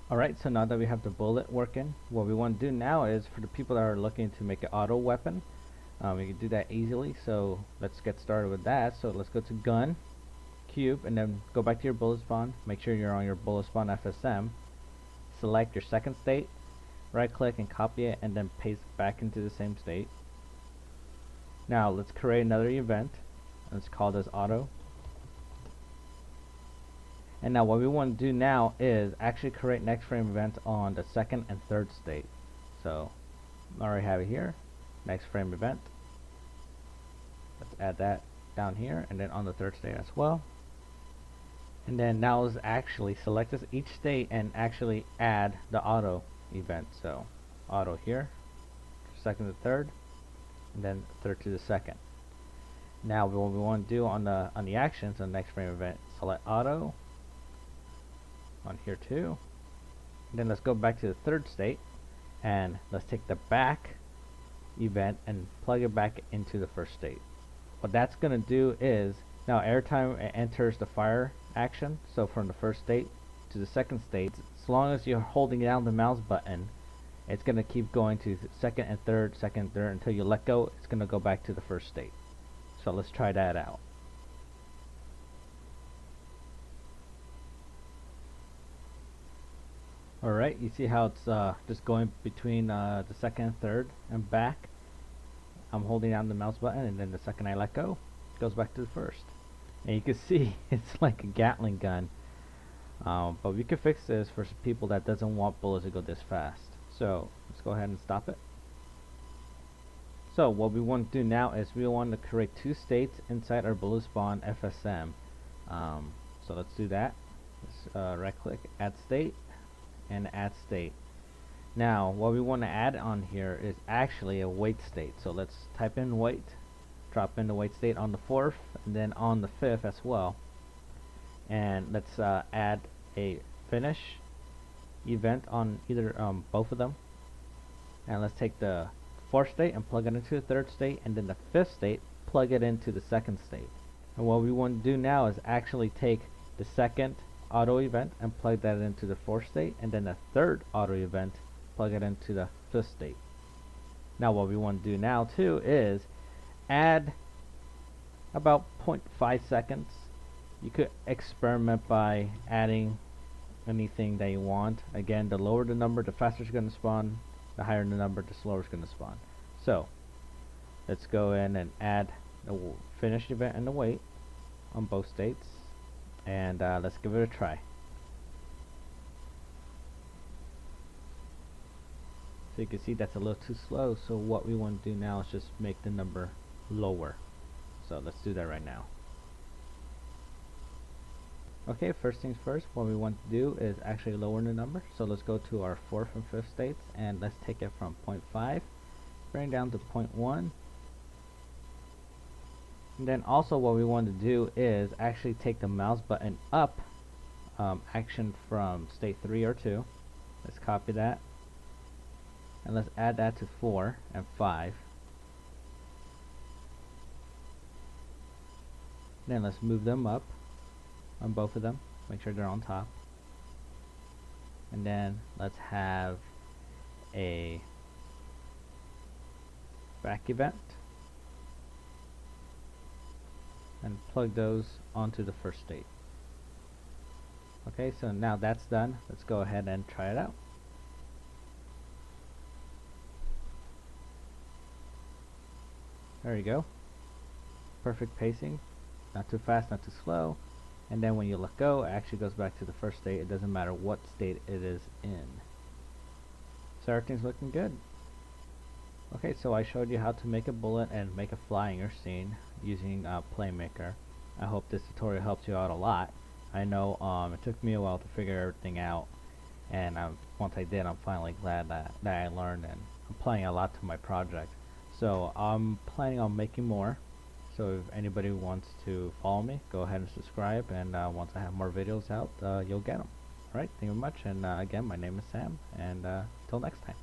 Alright, so now that we have the bullet working, what we want to do now is for the people that are looking to make an auto weapon, we can do that easily. So let's get started with that. So let's go to gun, cube, and then go back to your bullet spawn. Make sure you're on your bullet spawn FSM. Select your second state, right click and copy it, and then paste it back into the same state. Now let's create another event. Let's call this auto. And now what we want to do now is actually create next frame event on the second and third state. So I already have it here, next frame event. Let's add that down here, and then on the third state as well. And then now let's actually select this each state and actually add the auto event. So auto here, second to third, and then third to the second. Now what we want to do on the actions on the next frame event, select auto on here too. And then let's go back to the third state, and let's take the back event and plug it back into the first state. What that's going to do is, now every time it enters the fire action, so from the first state to the second state, as long as you're holding down the mouse button, it's going to keep going to second and third until you let go. It's going to go back to the first state. So let's try that out. Alright, you see how it's just going between the second and third and back. I'm holding down the mouse button, and then the second I let go, it goes back to the first. And you can see it's like a Gatling gun. But we can fix this for people that doesn't want bullets to go this fast. So let's go ahead and stop it. So what we want to do now is we want to create two states inside our bullet spawn FSM. So let's do that. Let's right click, add state, and add state. Now what we want to add on here is actually a wait state. So let's type in wait, drop in the wait state on the 4th and then on the 5th as well. And let's add a finish event on either both of them. And let's take the 4th state and plug it into the 3rd state, and then the 5th state, plug it into the 2nd state. And what we want to do now is actually take the 2nd auto event and plug that into the 4th state, and then the 3rd auto event, plug it into the 5th state. Now what we want to do now too is add about 0.5 seconds. You could experiment by adding anything that you want. Again, the lower the number, the faster it's going to spawn. The higher the number, the slower it's going to spawn. So let's go in and add the finish event and the wait on both states, and let's give it a try. So you can see that's a little too slow, so what we want to do now is just make the number lower. So let's do that right now. Okay, first things first, what we want to do is actually lower the number. So let's go to our 4th and 5th states, and let's take it from 0.5, bring it down to 0.1. And then also what we want to do is actually take the mouse button up action from state 3 or 2. Let's copy that, and let's add that to 4 and 5. Then let's move them up on both of them, make sure they're on top. And then let's have a back event and plug those onto the 1st state. Okay, so now that's done. Let's go ahead and try it out. There you go. Perfect pacing. Not too fast, not too slow. And then when you let go, it actually goes back to the 1st state. It doesn't matter what state it is in. So everything's looking good. Okay, so I showed you how to make a bullet and make a fly in your scene using Playmaker. I hope this tutorial helps you out a lot. I know it took me a while to figure everything out, and once I did, I'm finally glad that I learned, and I'm applying a lot to my project. So I'm planning on making more. So if anybody wants to follow me, go ahead and subscribe, and once I have more videos out, you'll get them. Alright, thank you very much, and again, my name is Sam, and till next time.